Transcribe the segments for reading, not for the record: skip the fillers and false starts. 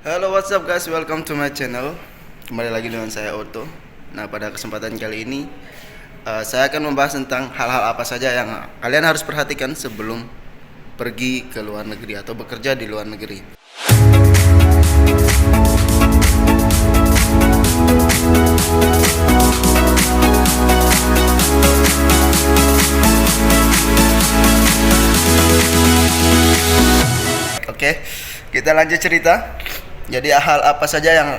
Halo, what's up guys, welcome to my channel. Kembali lagi dengan saya Otto. Nah, pada kesempatan kali ini saya akan membahas tentang hal-hal apa saja yang kalian harus perhatikan sebelum pergi ke luar negeri atau bekerja di luar negeri. Oke, kita lanjut cerita. Jadi hal apa saja yang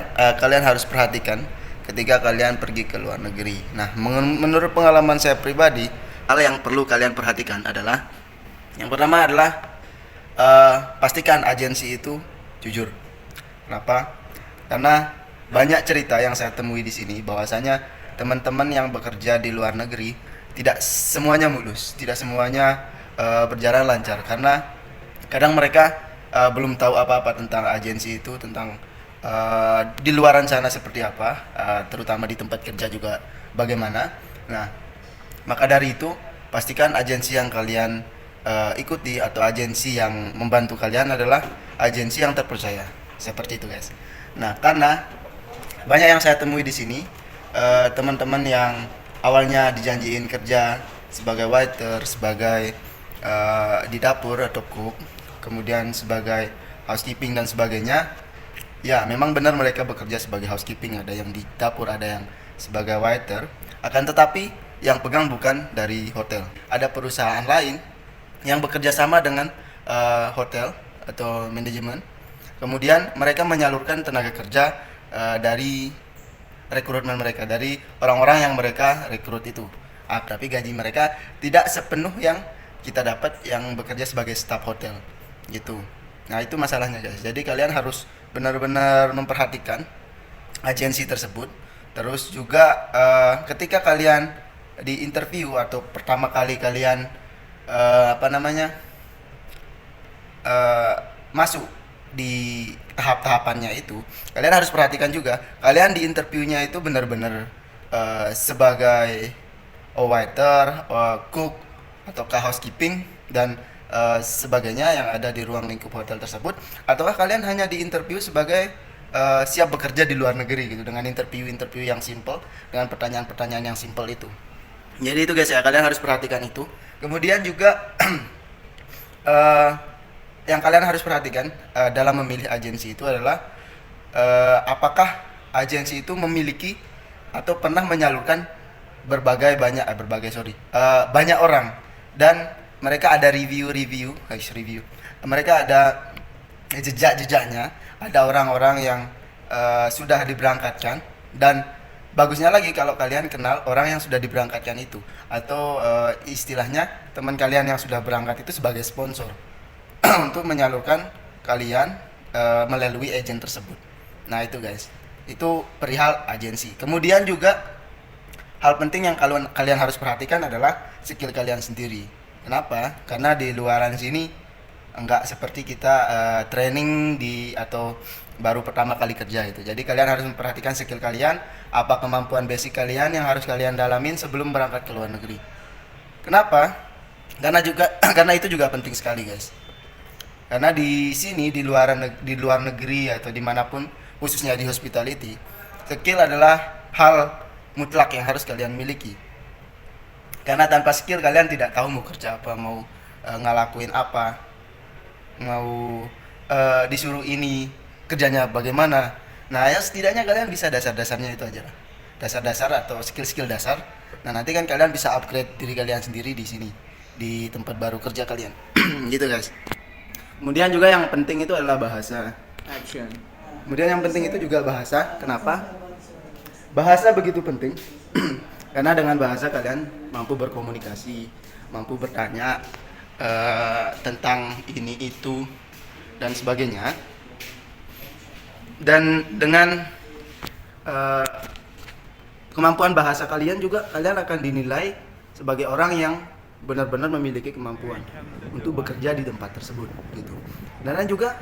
kalian harus perhatikan ketika kalian pergi ke luar negeri. Nah, menurut pengalaman saya pribadi, hal yang perlu kalian perhatikan adalah yang pertama adalah pastikan agensi itu jujur. Kenapa? Karena banyak cerita yang saya temui di sini bahwasanya teman-teman yang bekerja di luar negeri tidak semuanya mulus, tidak semuanya berjalan lancar karena kadang mereka belum tahu apa-apa tentang agensi itu, tentang di luaran sana seperti apa, terutama di tempat kerja juga bagaimana. Nah, maka dari itu pastikan agensi yang kalian ikuti atau agensi yang membantu kalian adalah agensi yang terpercaya. Seperti itu, guys. Nah, karena banyak yang saya temui di sini teman-teman yang awalnya dijanjiin kerja sebagai waiter, sebagai di dapur atau cook, kemudian sebagai housekeeping dan sebagainya. Ya, memang benar mereka bekerja sebagai housekeeping, ada yang di dapur, ada yang sebagai waiter. Akan tetapi yang pegang bukan dari hotel. Ada perusahaan lain yang bekerja sama dengan hotel atau manajemen. Kemudian mereka menyalurkan tenaga kerja dari rekrutmen mereka, dari orang-orang yang mereka rekrut itu. Tapi gaji mereka tidak sepenuh yang kita dapat yang bekerja sebagai staf hotel gitu. Nah, itu masalahnya, guys. Jadi kalian harus benar-benar memperhatikan agensi tersebut. Terus juga ketika kalian di interview atau pertama kali kalian masuk di tahap-tahapannya itu, kalian harus perhatikan juga kalian di interviewnya itu benar-benar sebagai waiter, cook ataukah housekeeping dan sebagainya yang ada di ruang lingkup hotel tersebut, ataukah kalian hanya di interview sebagai siap bekerja di luar negeri gitu, dengan interview yang simple, dengan pertanyaan-pertanyaan yang simple itu. Jadi itu, guys, ya, kalian harus perhatikan itu. Kemudian juga yang kalian harus perhatikan dalam memilih agensi itu adalah apakah agensi itu memiliki atau pernah menyalurkan banyak orang, dan mereka ada review. Mereka ada jejak-jejaknya, ada orang-orang yang sudah diberangkatkan, dan bagusnya lagi kalau kalian kenal orang yang sudah diberangkatkan itu, atau istilahnya teman kalian yang sudah berangkat itu sebagai sponsor untuk menyalurkan kalian melalui agen tersebut. Nah, itu, guys, itu perihal agensi. Kemudian juga hal penting yang kalian harus perhatikan adalah skill kalian sendiri. Kenapa? Karena di luaran sini enggak seperti kita training atau baru pertama kali kerja itu. Jadi kalian harus memperhatikan skill kalian, apa kemampuan basic kalian yang harus kalian dalamin sebelum berangkat ke luar negeri. Kenapa? Karena itu juga penting sekali, guys. Karena di sini di luar negeri atau dimanapun, khususnya di hospitality, skill adalah hal mutlak yang harus kalian miliki. Karena tanpa skill kalian tidak tahu mau kerja apa, mau ngelakuin apa, mau disuruh ini kerjanya bagaimana. Nah, ya setidaknya kalian bisa dasar-dasarnya itu aja lah. Dasar-dasar atau skill-skill dasar. Nah, nanti kan kalian bisa upgrade diri kalian sendiri di sini, di tempat baru kerja kalian. Gitu, guys. Kemudian juga yang penting itu adalah bahasa. Action. Kemudian yang penting itu juga bahasa. Kenapa? Bahasa begitu penting. Karena dengan bahasa kalian mampu berkomunikasi, mampu bertanya tentang ini itu dan sebagainya. Dan dengan kemampuan bahasa kalian juga kalian akan dinilai sebagai orang yang benar-benar memiliki kemampuan untuk bekerja di tempat tersebut gitu. Dan juga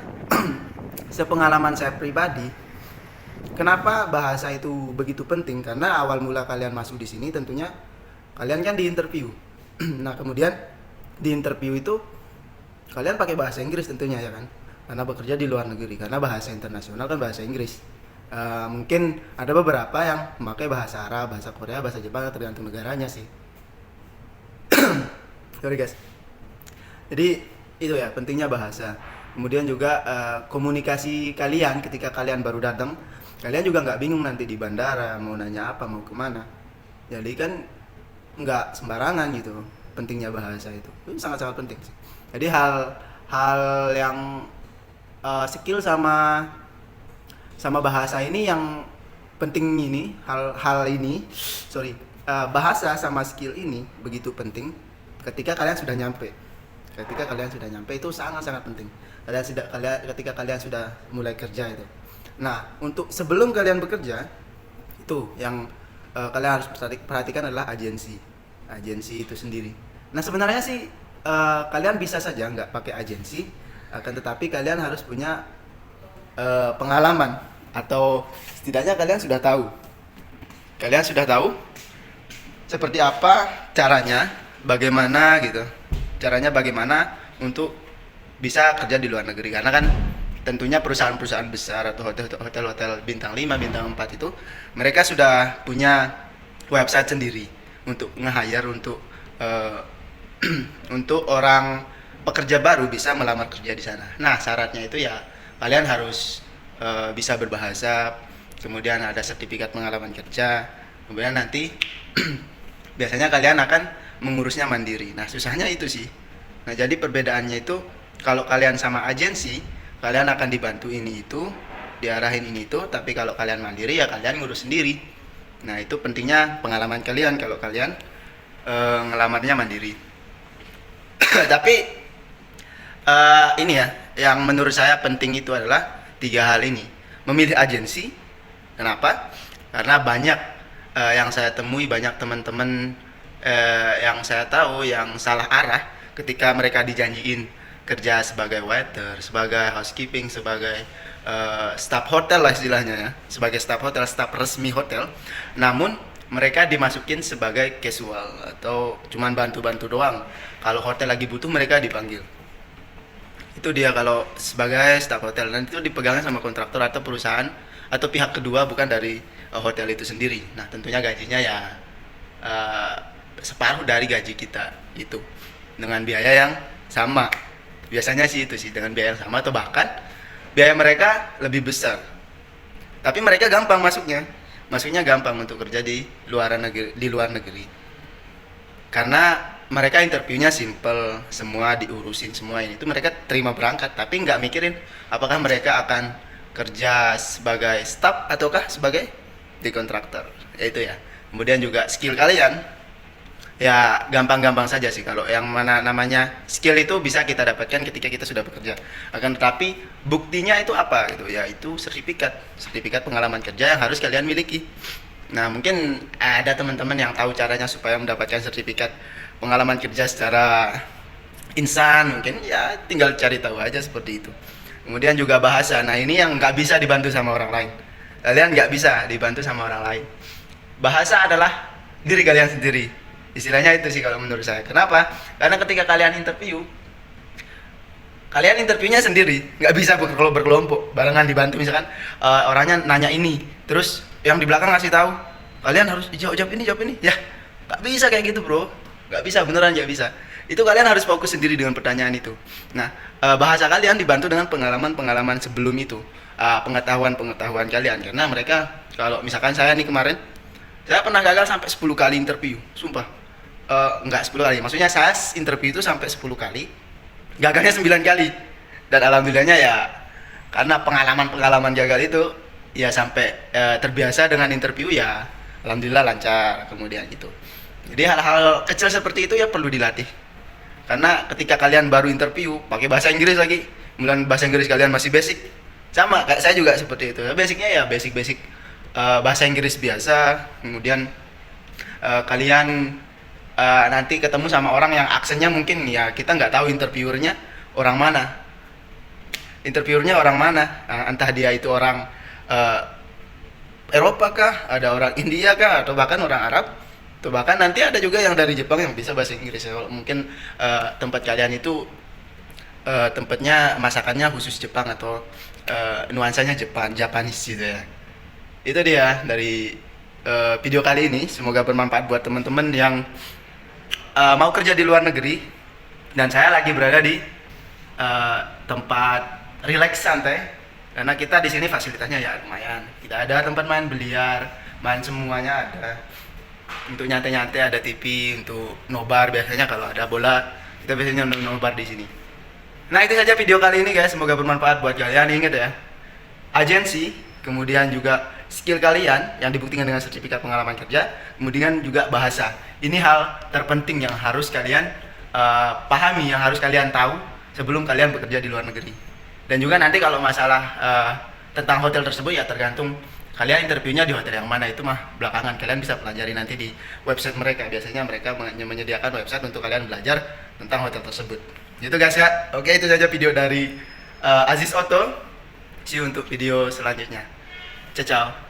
sepengalaman saya pribadi, kenapa bahasa itu begitu penting? Karena awal mula kalian masuk di sini tentunya kalian kan diinterview. Nah, kemudian di interview itu kalian pakai bahasa Inggris tentunya, ya kan? karena bekerja di luar negeri, karena bahasa internasional kan bahasa Inggris. Mungkin ada beberapa yang memakai bahasa Arab, bahasa Korea, bahasa Jepang, tergantung negaranya sih. Sorry guys. Jadi itu ya pentingnya bahasa. Kemudian juga komunikasi kalian ketika kalian baru datang, kalian juga nggak bingung nanti di bandara mau nanya apa, mau kemana. Jadi kan nggak sembarangan gitu. Pentingnya bahasa itu sangat-sangat penting sih. Jadi hal yang skill sama bahasa ini yang penting ini, hal ini, bahasa sama skill ini begitu penting ketika kalian sudah nyampe. Ketika kalian sudah nyampe itu sangat-sangat penting. Ketika kalian sudah mulai kerja itu. Nah, untuk sebelum kalian bekerja itu yang kalian harus perhatikan adalah agensi itu sendiri. Nah, sebenarnya sih kalian bisa saja nggak pakai agensi, akan tetapi kalian harus punya pengalaman, atau setidaknya kalian sudah tahu seperti apa caranya, bagaimana untuk bisa kerja di luar negeri. Karena kan tentunya perusahaan-perusahaan besar atau hotel-hotel bintang 5, bintang 4 itu mereka sudah punya website sendiri untuk nge-hire untuk orang pekerja baru bisa melamar kerja di sana. Nah, syaratnya itu ya kalian harus bisa berbahasa, kemudian ada sertifikat pengalaman kerja, kemudian nanti biasanya kalian akan mengurusnya mandiri. Nah, susahnya itu sih. Nah, jadi perbedaannya itu kalau kalian sama agensi, kalian akan dibantu ini itu, diarahin ini itu, tapi kalau kalian mandiri ya kalian ngurus sendiri. Nah, itu pentingnya pengalaman kalian kalau kalian ngelamarnya mandiri. Tapi ini ya, yang menurut saya penting itu adalah 3 hal ini. Memilih agensi. Kenapa? Karena banyak yang saya temui, banyak teman-teman yang saya tahu yang salah arah ketika mereka dijanjiin kerja sebagai waiter, sebagai housekeeping, sebagai staff hotel lah istilahnya ya, sebagai staff hotel, staff resmi hotel. Namun mereka dimasukin sebagai casual atau cuman bantu-bantu doang. Kalau hotel lagi butuh mereka dipanggil. Itu dia kalau sebagai staff hotel, dan itu dipegangnya sama kontraktor atau perusahaan atau pihak kedua, bukan dari hotel itu sendiri. Nah, tentunya gajinya ya separuh dari gaji kita itu, dengan biaya yang sama. Biasanya sih itu sih, dengan biaya yang sama atau bahkan biaya mereka lebih besar. Tapi mereka gampang masuknya gampang untuk kerja di luar negeri. Karena mereka interviewnya simple, semua diurusin semua ini. Itu mereka terima berangkat, tapi nggak mikirin apakah mereka akan kerja sebagai staff ataukah sebagai di kontraktor. Itu ya. Kemudian juga skill kalian ya gampang-gampang saja sih. Kalau yang mana namanya skill itu bisa kita dapatkan ketika kita sudah bekerja. Akan tetapi buktinya itu apa gitu ya, itu sertifikat pengalaman kerja yang harus kalian miliki. Nah, mungkin ada teman-teman yang tahu caranya supaya mendapatkan sertifikat pengalaman kerja secara instan, mungkin ya tinggal cari tahu aja seperti itu. Kemudian juga bahasa. Nah, ini yang nggak bisa dibantu sama orang lain. Kalian nggak bisa dibantu sama orang lain. Bahasa adalah diri kalian sendiri. Istilahnya itu sih kalau menurut saya. Kenapa? Karena ketika kalian interviewnya sendiri, nggak bisa berkelompok, barengan dibantu. Misalkan orangnya nanya ini, terus yang di belakang ngasih tahu, kalian harus jawab ini, ya nggak bisa kayak gitu bro, nggak bisa, beneran nggak bisa. Itu kalian harus fokus sendiri dengan pertanyaan itu. Nah, bahasa kalian dibantu dengan pengalaman sebelum itu, pengetahuan kalian. Karena mereka, kalau misalkan saya nih kemarin, saya pernah gagal sampai 10 kali interview, sumpah. Enggak 10 kali, maksudnya saya interview itu sampai 10 kali, gagalnya 9 kali. Dan alhamdulillahnya ya, karena pengalaman gagal itu, ya sampai terbiasa dengan interview ya, alhamdulillah lancar. Kemudian gitu. Jadi hal-hal kecil seperti itu ya perlu dilatih. Karena ketika kalian baru interview, pakai bahasa Inggris lagi, kemudian bahasa Inggris kalian masih basic, sama kayak saya juga seperti itu. Basicnya ya basic bahasa Inggris biasa. Kemudian kalian nanti ketemu sama orang yang aksennya mungkin ya kita nggak tahu interviewernya orang mana, entah dia itu orang Eropa kah, ada orang India kah, atau bahkan orang Arab, atau bahkan nanti ada juga yang dari Jepang yang bisa bahasa Inggris. Kalau mungkin tempat kalian itu tempatnya masakannya khusus Jepang atau nuansanya Japanese gitu ya. Itu dia dari video kali ini. Semoga bermanfaat buat teman-teman yang mau kerja di luar negeri. Dan saya lagi berada di tempat relax santai, karena kita di sini fasilitasnya ya lumayan. Kita ada tempat main biliar, main semuanya ada. Untuk nyantai-nyantai ada TV, untuk nobar biasanya kalau ada bola kita biasanya nobar di sini. Nah itu saja video kali ini guys, semoga bermanfaat buat kalian. Ingat ya, agensi, kemudian juga skill kalian yang dibuktikan dengan sertifikat pengalaman kerja, kemudian juga bahasa. Ini hal terpenting yang harus kalian pahami, yang harus kalian tahu sebelum kalian bekerja di luar negeri. Dan juga nanti kalau masalah tentang hotel tersebut ya tergantung kalian interviewnya di hotel yang mana, itu mah belakangan. Kalian bisa pelajari nanti di website mereka. Biasanya mereka menyediakan website untuk kalian belajar tentang hotel tersebut. Gitu guys ya. Oke, itu saja video dari Aziz Otto. See you untuk video selanjutnya. Ciao.